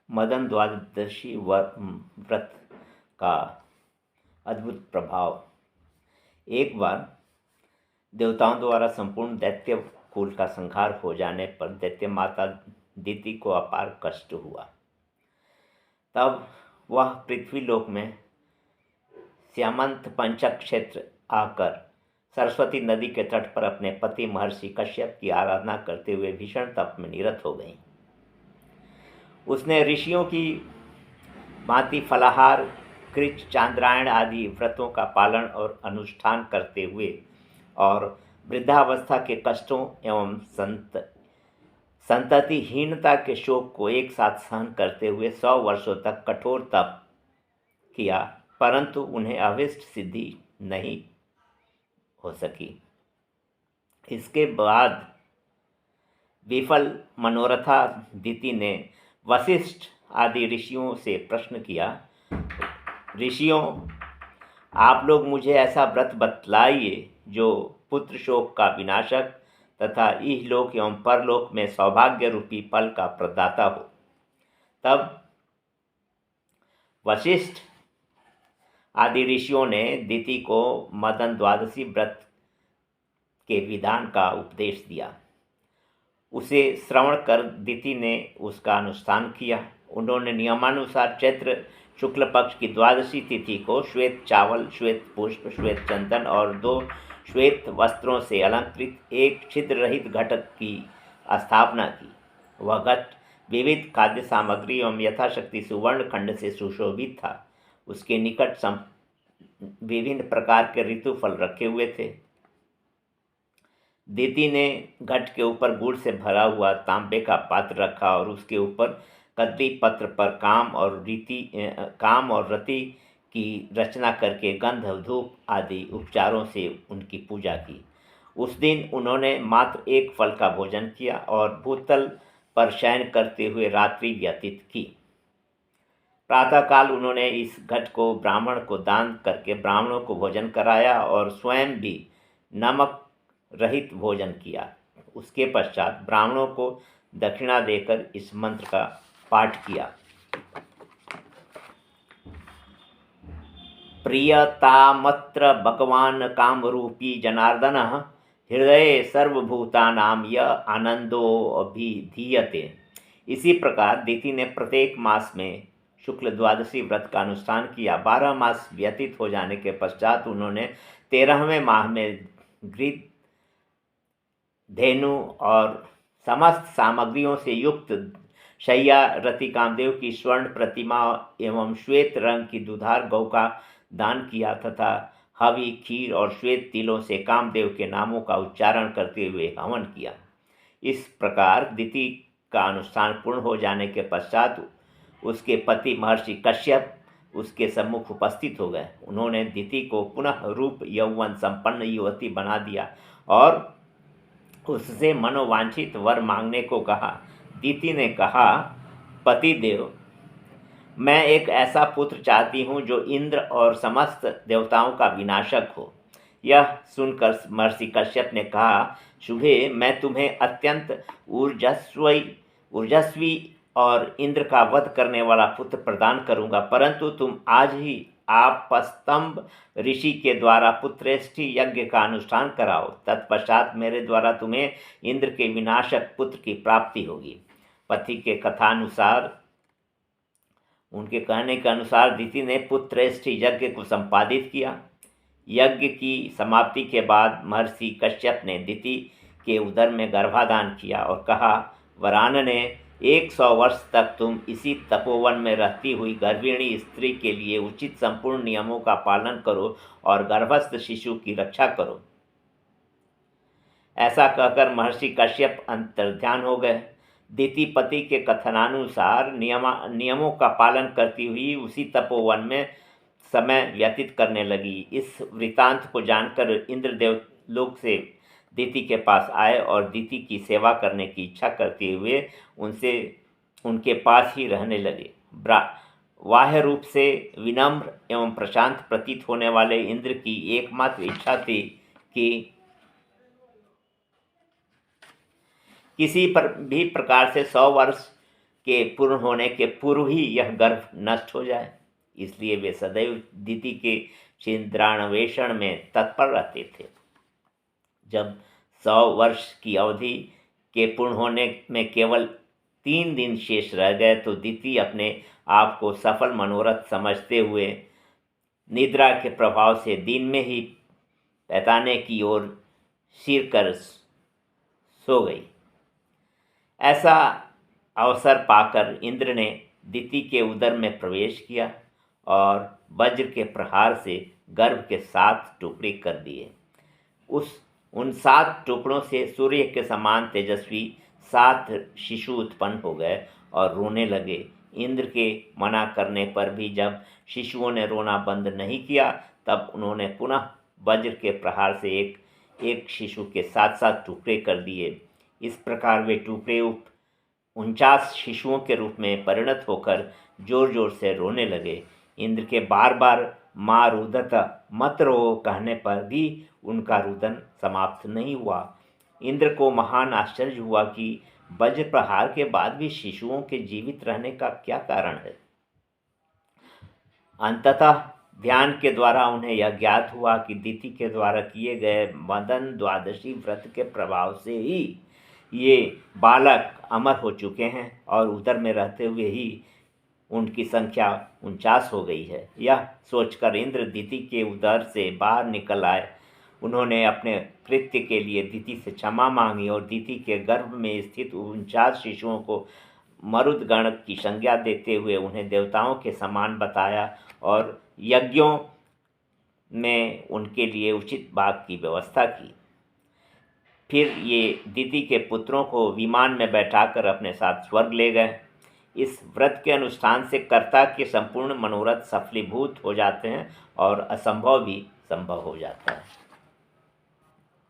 मदन द्वादशी व्रत का अद्भुत प्रभाव। एक बार देवताओं द्वारा संपूर्ण दैत्य कुल का संहार हो जाने पर दैत्य माता दिति को अपार कष्ट हुआ। तब वह पृथ्वीलोक में श्यामंत पंचक क्षेत्र आकर सरस्वती नदी के तट पर अपने पति महर्षि कश्यप की आराधना करते हुए भीषण तप में निरत हो गई। उसने ऋषियों की भांति फलाहार, कृच, चांद्रायण आदि व्रतों का पालन और अनुष्ठान करते हुए और वृद्धावस्था के कष्टों एवं संततिहीनता के शोक को एक साथ सहन करते हुए 100 वर्षों तक कठोर तप किया, परंतु उन्हें अभीष्ट सिद्धि नहीं हो सकी। इसके बाद विफल मनोरथा दिति ने वशिष्ठ आदि ऋषियों से प्रश्न किया, ऋषियों, आप लोग मुझे ऐसा व्रत बतलाइए जो पुत्र शोक का विनाशक तथा इहलोक एवं परलोक में सौभाग्य रूपी फल का प्रदाता हो। तब वशिष्ठ आदि ऋषियों ने दिति को मदन द्वादशी व्रत के विधान का उपदेश दिया। उसे श्रवण कर दिति ने उसका अनुष्ठान किया। उन्होंने नियमानुसार चैत्र शुक्ल पक्ष की द्वादशी तिथि को श्वेत चावल, श्वेत पुष्प, श्वेत चंदन और 2 श्वेत वस्त्रों से अलंकृत एक छिद्र रहित घट की स्थापना की। वह घट विविध खाद्य सामग्री एवं यथाशक्ति सुवर्ण खंड से सुशोभित था। उसके निकट विभिन्न प्रकार के ऋतु फल रखे हुए थे। दिति ने घट के ऊपर गुड़ से भरा हुआ तांबे का पात्र रखा और उसके ऊपर कद्री पत्र पर काम और रति की रचना करके गंध, धूप आदि उपचारों से उनकी पूजा की। उस दिन उन्होंने मात्र एक फल का भोजन किया और भूतल पर शयन करते हुए रात्रि व्यतीत की। प्रातःकाल उन्होंने इस घट को ब्राह्मण को दान करके ब्राह्मणों को भोजन कराया और स्वयं भी नमक रहित भोजन किया। उसके पश्चात ब्राह्मणों को दक्षिणा देकर इस मंत्र का पाठ किया। प्रियतामत्र भगवान कामरूपी जनार्दन हृदय सर्वभूतानां य आनंदो अभिधीयते। इसी प्रकार दिति ने प्रत्येक मास में शुक्ल द्वादशी व्रत का अनुष्ठान किया। 12 मास व्यतीत हो जाने के पश्चात उन्होंने 13वें माह में घृत, धेनु और समस्त सामग्रियों से युक्त शैया रति कामदेव की स्वर्ण प्रतिमा एवं श्वेत रंग की दुधार गौ का दान किया तथा हवि, खीर और श्वेत तिलों से कामदेव के नामों का उच्चारण करते हुए हवन किया। इस प्रकार दिति का अनुष्ठान पूर्ण हो जाने के पश्चात उसके पति महर्षि कश्यप उसके सम्मुख उपस्थित हो गए। उन्होंने दिति को पुनः रूप यौवन संपन्न युवती बना दिया और उससे मनोवांछित वर मांगने को कहा। दिति ने कहा, पतिदेव, मैं एक ऐसा पुत्र चाहती हूँ जो इंद्र और समस्त देवताओं का विनाशक हो। यह सुनकर महर्षि कश्यप ने कहा, शुभे, मैं तुम्हें अत्यंत ऊर्जस्वी और इंद्र का वध करने वाला पुत्र प्रदान करूँगा, परंतु तुम आज ही आपस्तंभ ऋषि के द्वारा पुत्रेष्टि यज्ञ का अनुष्ठान कराओ। तत्पश्चात मेरे द्वारा तुम्हें इंद्र के विनाशक पुत्र की प्राप्ति होगी। पति के कथानुसार, उनके कहने के अनुसार दिति ने पुत्रेष्टि यज्ञ को संपादित किया। यज्ञ की समाप्ति के बाद महर्षि कश्यप ने दिति के उदर में गर्भाधान किया और कहा, वरानने, 100 वर्ष तक तुम इसी तपोवन में रहती हुई गर्भिणी स्त्री के लिए उचित संपूर्ण नियमों का पालन करो और गर्भस्थ शिशु की रक्षा करो। ऐसा कहकर महर्षि कश्यप अंतर्ध्यान हो गए। दिति पति के कथनानुसार नियमों का पालन करती हुई उसी तपोवन में समय व्यतीत करने लगी। इस वृतांत को जानकर इंद्रदेव लोक से दिति के पास आए और दिति की सेवा करने की इच्छा करते हुए उनके पास ही रहने लगे। बाह्य रूप से विनम्र एवं प्रशांत प्रतीत होने वाले इंद्र की एकमात्र इच्छा थी किसी पर भी प्रकार से 100 वर्ष के पूर्ण होने के पूर्व ही यह गर्भ नष्ट हो जाए। इसलिए वे सदैव दिति के छिद्रान्वेषण में तत्पर रहते थे। जब 100 वर्ष की अवधि के पूर्ण होने में केवल 3 दिन शेष रह गए तो दिति अपने आप को सफल मनोरथ समझते हुए निद्रा के प्रभाव से दिन में ही पैताने की ओर सिर कर सो गई। ऐसा अवसर पाकर इंद्र ने दिति के उदर में प्रवेश किया और वज्र के प्रहार से गर्भ के 7 टुकड़े कर दिए। उन 7 टुकड़ों से सूर्य के समान तेजस्वी 7 शिशु उत्पन्न हो गए और रोने लगे। इंद्र के मना करने पर भी जब शिशुओं ने रोना बंद नहीं किया तब उन्होंने पुनः वज्र के प्रहार से एक शिशु के 7 टुकड़े कर दिए। इस प्रकार वे टुकड़े 49 शिशुओं के रूप में परिणत होकर जोर जोर से रोने लगे। इंद्र के बार बार माँ रुदत मत रो कहने पर भी उनका रुदन समाप्त नहीं हुआ। इंद्र को महान आश्चर्य हुआ कि वज्र प्रहार के बाद भी शिशुओं के जीवित रहने का क्या कारण है। अंततः ध्यान के द्वारा उन्हें यह ज्ञात हुआ कि दिति के द्वारा किए गए मदन द्वादशी व्रत के प्रभाव से ही ये बालक अमर हो चुके हैं और उदर में रहते हुए ही उनकी संख्या 49 हो गई है। यह सोचकर इंद्र दिति के उदर से बाहर निकल आए। उन्होंने अपने कृत्य के लिए दिति से क्षमा मांगी और दिति के गर्भ में स्थित 49 शिशुओं को मरुदगण की संज्ञा देते हुए उन्हें देवताओं के समान बताया और यज्ञों में उनके लिए उचित भाग की व्यवस्था की। फिर ये दिति के पुत्रों को विमान में बैठाकर अपने साथ स्वर्ग ले गए। इस व्रत के अनुष्ठान से कर्ता के संपूर्ण मनोरथ सफलीभूत हो जाते हैं और असंभव भी संभव हो जाता है।